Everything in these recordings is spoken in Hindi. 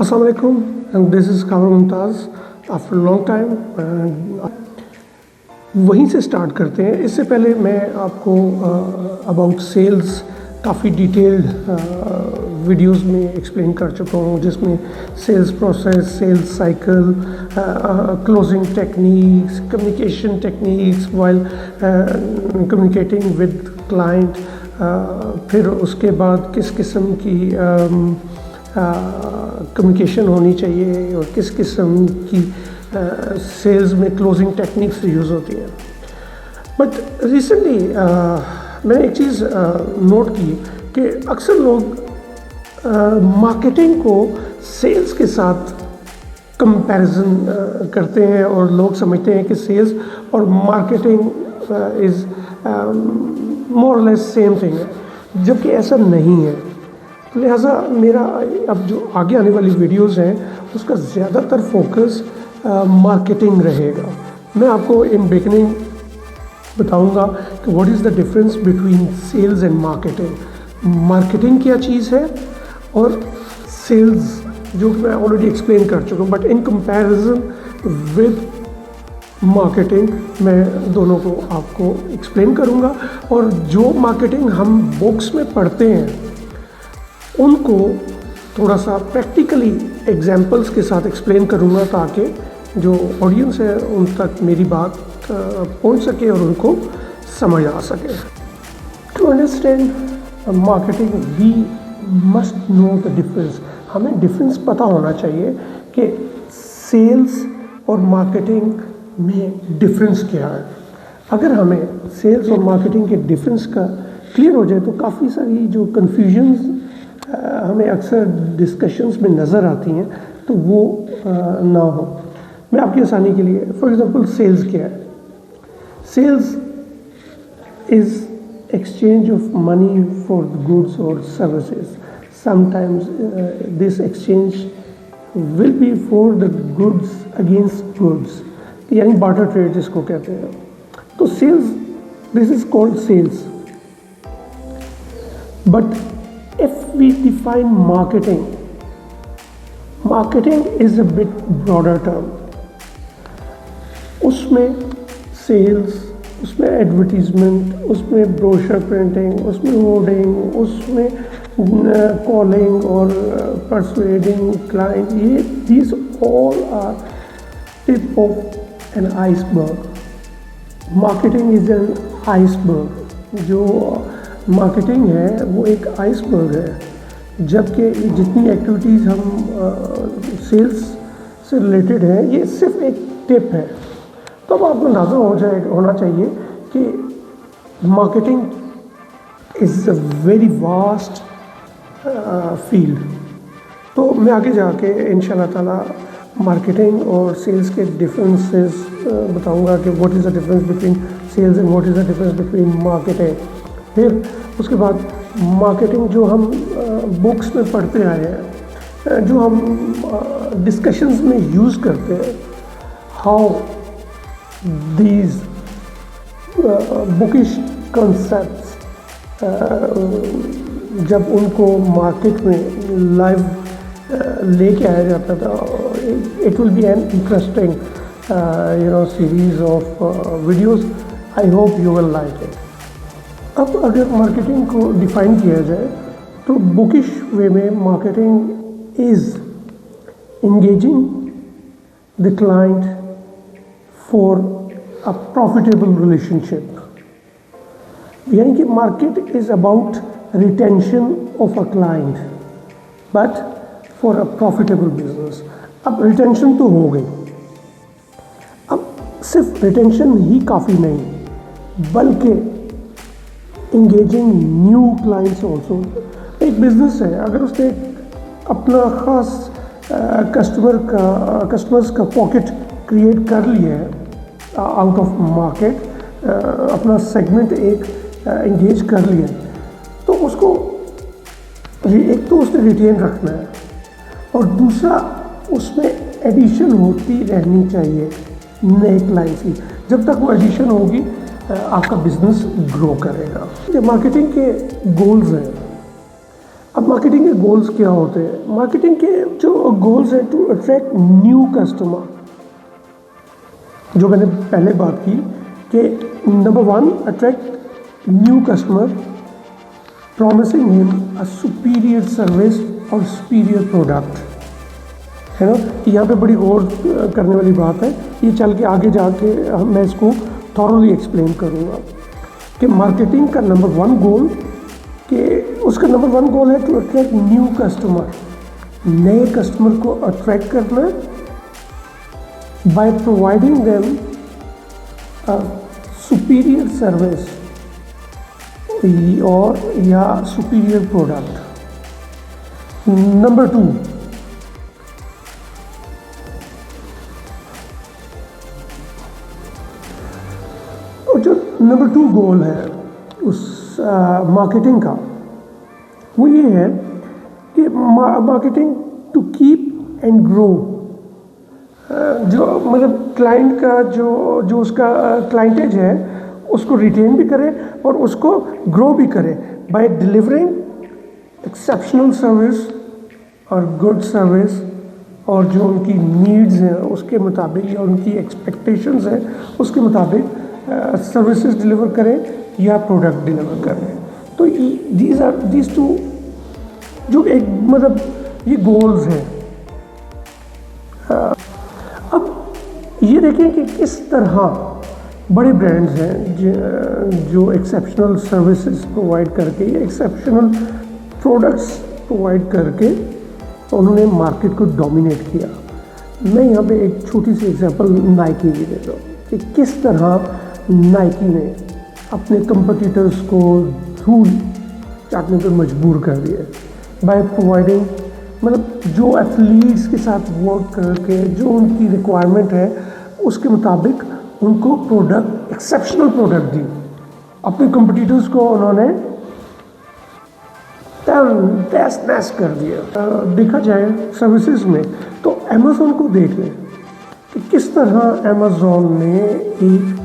अस्सलाम वालेकुम एंड दिस इज़ कामर मुमताज़ आफ्टर लॉन्ग टाइम। वहीं से स्टार्ट करते हैं। इससे पहले मैं आपको अबाउट सेल्स काफ़ी डिटेल्ड वीडियोस में एक्सप्लेन कर चुका हूँ, जिसमें sales process, sales cycle, closing techniques, communication techniques while communicating with client, फिर उसके बाद किस किस्म की कम्युनिकेशन होनी चाहिए और किस किस्म की सेल्स में क्लोजिंग टेक्निक्स यूज़ होती हैं। बट रिसेंटली मैंने एक चीज़ नोट की कि अक्सर लोग मार्केटिंग को सेल्स के साथ कंपैरिजन करते हैं और लोग समझते हैं कि सेल्स और marketing is more less same thing है, जबकि ऐसा नहीं है। लिहाजा मेरा अब जो आगे आने वाली वीडियोस हैं उसका ज़्यादातर फोकस मार्केटिंग रहेगा। मैं आपको इन बिगनिंग बताऊंगा कि what is the difference between sales and marketing. Marketing क्या चीज़ है और सेल्स जो कि मैं ऑलरेडी एक्सप्लेन कर चुका हूँ, but in comparison with marketing मैं दोनों को आपको एक्सप्लेन करूँगा। और जो मार्केटिंग हम बुक्स में पढ़ते हैं उनको थोड़ा सा प्रैक्टिकली एग्जाम्पल्स के साथ एक्सप्लेन करूँगा, ताकि जो ऑडियंस है उन तक मेरी बात पहुँच सके और उनको समझ आ सके। To understand marketing we must know the difference. हमें डिफरेंस पता होना चाहिए कि सेल्स और मार्केटिंग में डिफरेंस क्या है। अगर हमें सेल्स और मार्केटिंग के डिफरेंस का क्लियर हो जाए तो काफ़ी सारी जो कन्फ्यूजन्स हमें अक्सर डिस्कशंस में नज़र आती हैं तो वो ना हो। मैं आपकी आसानी के लिए फॉर एग्जांपल सेल्स क्या है। Sales is exchange of money for the goods or services. Sometimes this exchange will be for the goods against goods, यानी barter trade जिसको कहते हैं। तो sales, this is called sales. But if we define marketing, marketing is a bit broader term. उसमें sales, उसमें एडवर्टीज़मेंट, उसमें ब्रोशर प्रिंटिंग, उसमें होर्डिंग, उसमें कॉलिंग और परसुएडिंग क्लाइंट, ये these all are tip of an iceberg. Marketing is an iceberg. जो मार्केटिंग है वो एक आइसबर्ग है, जबकि जितनी एक्टिविटीज़ हम सेल्स से रिलेटेड हैं ये सिर्फ एक टिप है। तो अब आपको अंदाज़ा होना चाहिए कि marketing is a very vast field. तो मैं आगे जाके इंशाल्लाह ताला मार्केटिंग और सेल्स के डिफरेंसेस बताऊंगा कि what is the difference between sales and what is the difference between marketing. फिर उसके बाद मार्केटिंग जो हम बुक्स में पढ़ते आए हैं, जो हम डिस्कशंस में यूज़ करते हैं, हाउ these bookish concepts जब उनको मार्केट में लाइव लेके आया जाता था, it will be an interesting series of videos. I hope you will like it. अब अगर मार्केटिंग को डिफाइन किया जाए तो बुकिश वे में marketing is engaging the client for a profitable relationship। यानी कि market is about retention of a client but for a profitable business. अब रिटेंशन तो हो गई, अब सिर्फ रिटेंशन ही काफ़ी नहीं बल्कि इंगेजिंग न्यू क्लाइंट्स ऑल्सो। एक बिज़नेस है, अगर उसने अपना ख़ास कस्टमर्स का पॉकेट क्रिएट कर लिया है आउट ऑफ मार्केट, अपना सेगमेंट एक इंगेज कर लिया, तो उसको एक तो उसने रिटेन रखना है और दूसरा उसमें एडिशन होती रहनी चाहिए नए क्लाइंट्स की। जब तक वो एडिशन होगी आपका बिजनेस ग्रो करेगा। ये मार्केटिंग के गोल्स हैं। अब मार्केटिंग के गोल्स क्या होते हैं? मार्केटिंग के जो गोल्स हैं, टू अट्रैक्ट न्यू कस्टमर, जो मैंने पहले बात की कि number 1 attract new customer, promising him a superior service और सुपीरियर प्रोडक्ट, है ना। यहाँ पे बड़ी गौर करने वाली बात है, ये चल के आगे जाके मैं इसको थॉरली एक्सप्लेन करूँगा कि मार्केटिंग का नंबर 1 गोल, कि उसका नंबर 1 गोल है टू अट्रैक्ट न्यू कस्टमर, नए कस्टमर को अट्रैक्ट करना by providing them a superior service और या सुपीरियर प्रोडक्ट। नंबर 2, और जो नंबर 2 गोल है उस मार्केटिंग का, वो ये है कि marketing to keep and grow, जो मतलब क्लाइंट का जो उसका क्लाइंटेज है उसको रिटेन भी करे और उसको ग्रो भी करे बाय डिलीवरिंग एक्सेप्शनल सर्विस और गुड सर्विस, और जो उनकी नीड्स हैं उसके मुताबिक या उनकी एक्सपेक्टेशंस हैं उसके मुताबिक सर्विसेज डिलीवर करें या प्रोडक्ट डिलीवर करें। तो दीज 2 जो एक मतलब ये गोल्स हैं। अब ये देखें कि किस तरह बड़े ब्रांड्स हैं जो एक्सेप्शनल सर्विसेज प्रोवाइड करके या एक्सेप्शनल प्रोडक्ट्स प्रोवाइड करके उन्होंने मार्केट को डोमिनेट किया। मैं यहाँ पे एक छोटी सी एग्जांपल नाइकी की देता हूँ कि किस तरह नाइकी ने अपने कंपटीटर्स को धूल चाटने पर मजबूर कर दिया बाय प्रोवाइडिंग, मतलब जो एथलीट्स के साथ वर्क करके जो उनकी रिक्वायरमेंट है उसके मुताबिक उनको प्रोडक्ट, एक्सेप्शनल प्रोडक्ट दी। अपने कंपटीटर्स को उन्होंने तहस नहस कर दिया। देखा जाए सर्विसेज में तो अमेज़ॉन को देख लें कि किस तरह अमेज़ॉन ने एक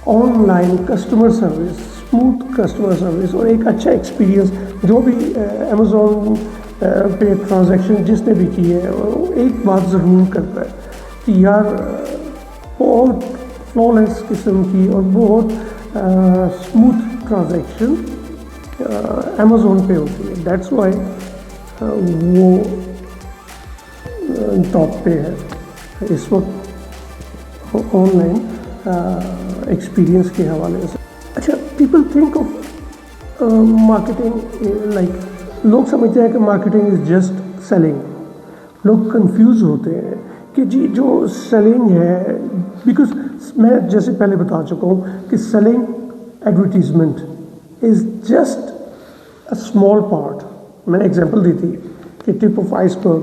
online customer service, smooth customer service और एक अच्छा एक्सपीरियंस, जो भी अमेज़ॉन पे ट्रांजैक्शन जिसने भी की है वो एक बात ज़रूर करता है कि यार बहुत फ्लॉलेस किस्म की और बहुत स्मूथ ट्रांजैक्शन अमेज़ॉन पे होती है। दैट्स वाई वो टॉप पे है इस वक्त ऑनलाइन एक्सपीरियंस के हवाले से। अच्छा, people think of marketing like, लोग समझते हैं कि मार्केटिंग इज़ जस्ट सेलिंग। लोग कंफ्यूज होते हैं कि जी जो सेलिंग है, बिकॉज मैं जैसे पहले बता चुका हूँ कि selling advertisement is just a small part. मैंने एग्जांपल दी थी कि टिप ऑफ आइसबर्ग,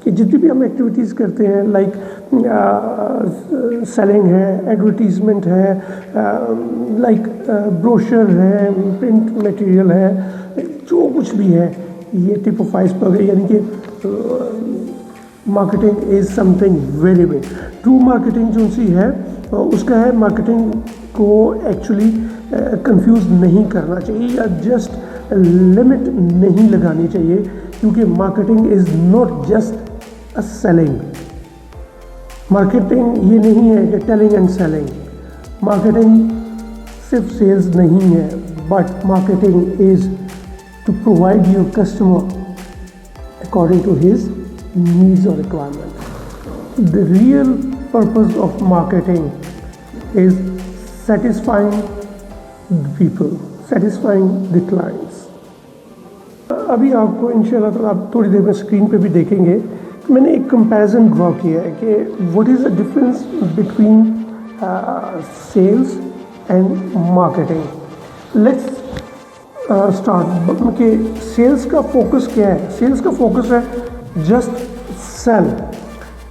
कि जितनी भी हम एक्टिविटीज़ करते हैं लाइक सेलिंग है, एडवर्टीजमेंट है, लाइक ब्रोशर है, प्रिंट मटेरियल है, जो कुछ भी है ये टिप ऑफ आइसबर्ग है। यानी कि marketing is something very big. True marketing जो सी है उसका है मार्केटिंग को एक्चुअली कंफ्यूज नहीं करना चाहिए या जस्ट लिमिट नहीं लगानी चाहिए, क्योंकि marketing is not just a selling. Marketing ये नहीं है कि टेलिंग एंड सेलिंग। मार्केटिंग सिर्फ सेल्स नहीं है, but marketing is to provide your customer according to his needs or requirement. The real purpose of marketing is satisfying the people, satisfying the clients. अभी आपको इंशाल्लाह ताला आप थोड़ी देर में स्क्रीन पे भी देखेंगे, मैंने एक कंपैरिजन ड्रॉ किया है कि what is the difference between sales and marketing. Let's start कि सेल्स का फोकस क्या है। सेल्स का फोकस है जस्ट सेल,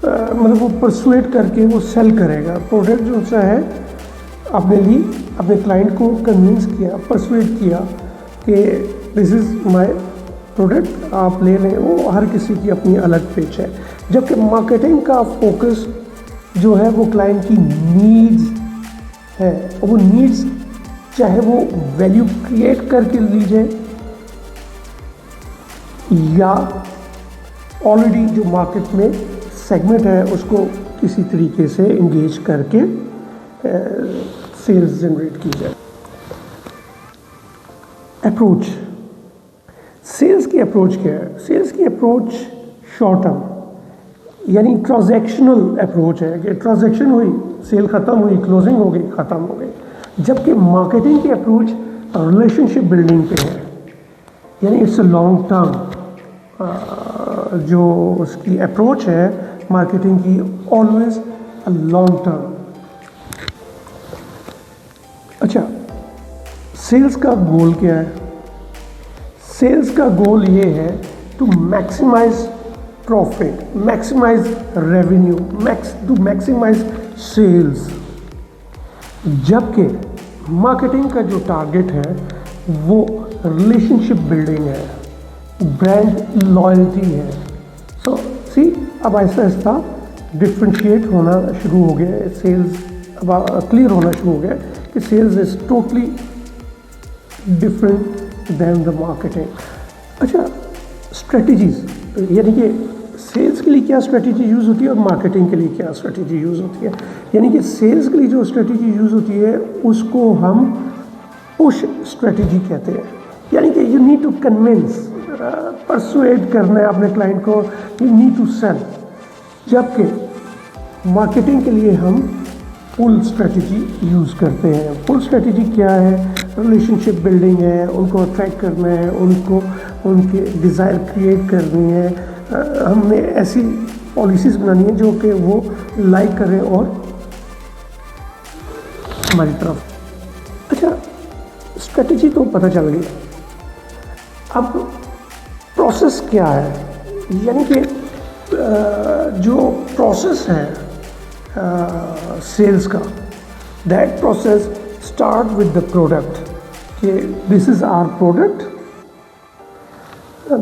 मतलब वो परसुएट करके वो सेल करेगा प्रोडक्ट जो सा है, अपने लिए अपने क्लाइंट को कन्विंस किया, परसुएट किया कि दिस इज़ माय प्रोडक्ट, आप ले लें। वो हर किसी की अपनी अलग पिच है। जबकि मार्केटिंग का फोकस जो है वो क्लाइंट की नीड्स है। वो नीड्स चाहे वो वैल्यू क्रिएट करके ली जाए या ऑलरेडी जो मार्केट में सेगमेंट है उसको किसी तरीके से इंगेज करके सेल्स जनरेट की जाए। अप्रोच, सेल्स की अप्रोच क्या है? सेल्स की अप्रोच शॉर्ट टर्म यानी ट्रांजैक्शनल अप्रोच है कि ट्रांजैक्शन हुई, सेल ख़त्म हुई, क्लोजिंग हो गई, ख़त्म हो गई। जबकि मार्केटिंग की अप्रोच रिलेशनशिप बिल्डिंग पे है, यानी इट्स अ लॉन्ग टर्म। जो उसकी अप्रोच है मार्केटिंग की, ऑलवेज अ लॉन्ग टर्म। अच्छा, सेल्स का गोल क्या है? सेल्स का गोल ये है to maximize profit, maximize revenue, to maximize sales. जबकि मार्केटिंग का जो टारगेट है वो रिलेशनशिप बिल्डिंग है, ब्रांड लॉयल्टी है। सो सी, अब ऐसा ऐसा डिफ्रेंशिएट होना शुरू हो गया है, सेल्स अब क्लियर होना शुरू हो गया कि sales is totally different than the marketing. अच्छा, स्ट्रेटजीज, यानी कि सेल्स के लिए क्या स्ट्रेटजी यूज़ होती है और मार्केटिंग के लिए क्या स्ट्रेटजी यूज़ होती है। यानी कि सेल्स के लिए जो स्ट्रेटजी यूज़ होती है उसको हम पुश स्ट्रेटजी कहते हैं, यानी कि you need to convince, persuade करना है अपने क्लाइंट को, यू नीड टू सेल। जबकि मार्केटिंग के लिए हम पुल स्ट्रेटजी यूज़ करते हैं। पुल स्ट्रेटजी क्या है? रिलेशनशिप बिल्डिंग है, उनको अट्रैक्ट करना है, उनको उनके डिज़ायर क्रिएट करनी है। हमने ऐसी पॉलिसीज़ बनानी है जो कि वो लाइक करें और हमारी तरफ। अच्छा, स्ट्रेटजी तो पता चल गई, अब प्रोसेस क्या है? यानी कि जो प्रोसेस है सेल्स का, that process start with the product कि दिस इज़ आवर प्रोडक्ट।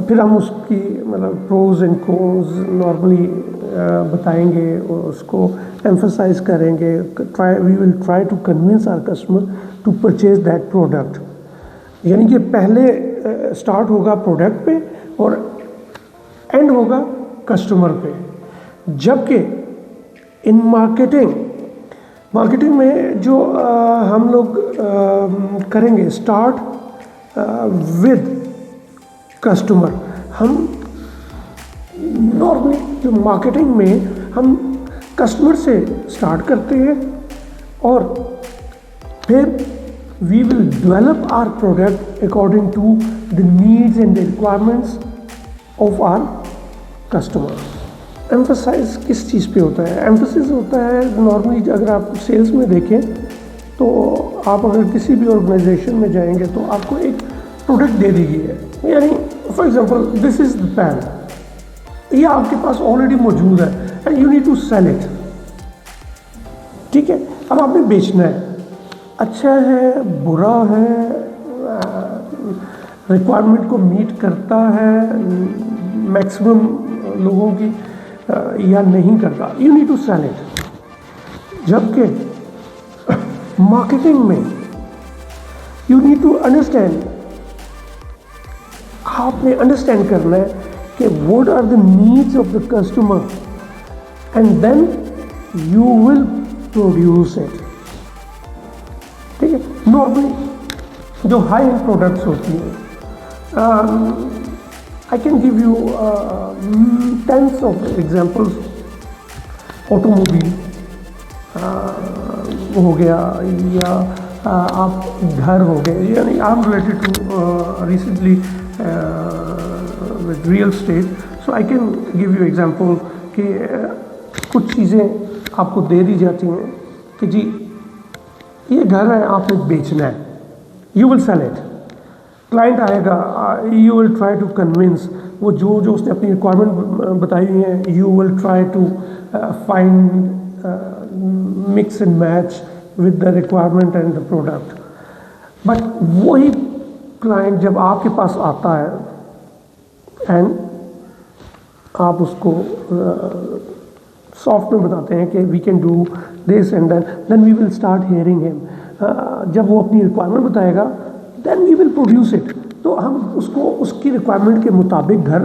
फिर हम उसकी मतलब प्रोज एंड कॉन्स नॉर्मली बताएंगे और उसको एम्फसाइज करेंगे। We will try to convince our customer to purchase that product. यानी कि पहले स्टार्ट होगा प्रोडक्ट पे और एंड होगा कस्टमर पे। जबकि इन मार्केटिंग में जो हम लोग करेंगे स्टार्ट विद कस्टमर, हम नॉर्मली जो मार्केटिंग में हम कस्टमर से स्टार्ट करते हैं और फिर we will develop our product according to the needs and the requirements of our customer. Emphasize किस चीज़ पे होता है? एम्फसिस होता है नॉर्मली, अगर आप सेल्स में देखें तो आप अगर किसी भी ऑर्गेनाइजेशन में जाएंगे तो आपको एक प्रोडक्ट दे दी गई है, यानी for example this is the pen, ये आपके पास ऑलरेडी मौजूद है and you need to sell it. ठीक है, अब आपने बेचना है, अच्छा है, बुरा है, रिक्वायरमेंट को मीट करता है मैक्सिमम लोगों की या नहीं करता, you need to sell it. जबकि मार्केटिंग में यू नीड टू अंडरस्टैंड, आपने अंडरस्टैंड करना है कि what are the needs of the customer and then you will produce it. ठीक है, नॉर्मली जो हाई एंड प्रोडक्ट्स होती हैं, I can give you tens of examples. Automobile हो गया या आप घर हो गए, यानी I am related to recently with real estate, so I can give you example कि कुछ चीज़ें आपको दे दी जाती हैं कि जी ये घर है, आपने बेचना है, you will sell it। Client आएगा, you will try to convince, वो जो उसने अपनी रिक्वायरमेंट बताई हुई है, you will try to find mix and match with the requirement and the product। But वही क्लाइंट जब आपके पास आता है एंड आप उसको सॉफ्ट में बताते हैं कि we can do this and then we will start hearing him. जब वो अपनी रिक्वायरमेंट बताएगा then we will produce it. तो हम उसको उसकी रिक्वायरमेंट के मुताबिक घर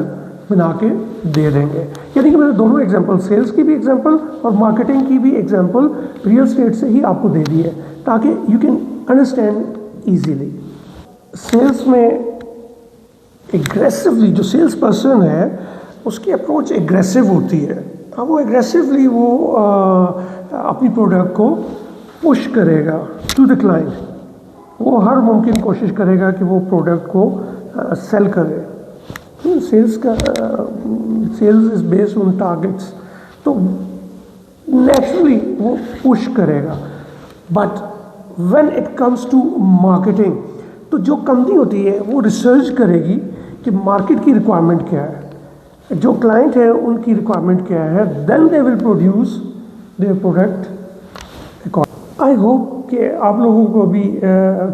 बना के दे देंगे। यानी कि मैंने दोनों एग्जांपल, सेल्स की भी एग्जांपल और मार्केटिंग की भी एग्जांपल रियल एस्टेट से ही आपको दे दी है, ताकि you can understand easily. Sales में एग्रेसिवली जो सेल्स पर्सन है उसकी अप्रोच एग्रेसिव होती है। अब वो एग्रेसिवली वो अपनी प्रोडक्ट को पुश करेगा टू द क्लाइंट, वो हर मुमकिन कोशिश करेगा कि वो प्रोडक्ट को सेल करे। Sales is based on targets, तो नेचुरली वो पुश करेगा। But when it comes to marketing, तो जो कंपनी होती है वो रिसर्च करेगी कि मार्केट की रिक्वायरमेंट क्या है, जो क्लाइंट है उनकी रिक्वायरमेंट क्या है, then they will produce their product. I hope कि आप लोगों को भी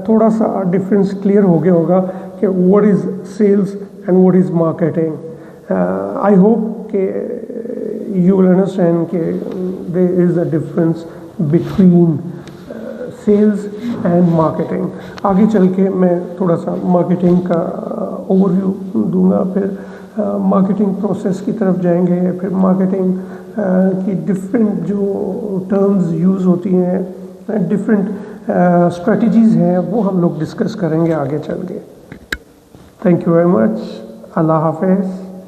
थोड़ा सा डिफरेंस क्लियर हो गया होगा कि what is sales and what is marketing. I hope कि यू विल अंडरस्टैंड कि there is a difference between sales and marketing. आगे चल के मैं थोड़ा सा मार्केटिंग का ओवरव्यू दूंगा, फिर मार्केटिंग प्रोसेस की तरफ जाएंगे, फिर मार्केटिंग की डिफरेंट जो टर्म्स यूज़ होती हैं, डिफरेंट स्ट्रेटजीज़ हैं, वो हम लोग डिस्कस करेंगे आगे चल के। Thank you very much. अल्लाह हाफ़िज़।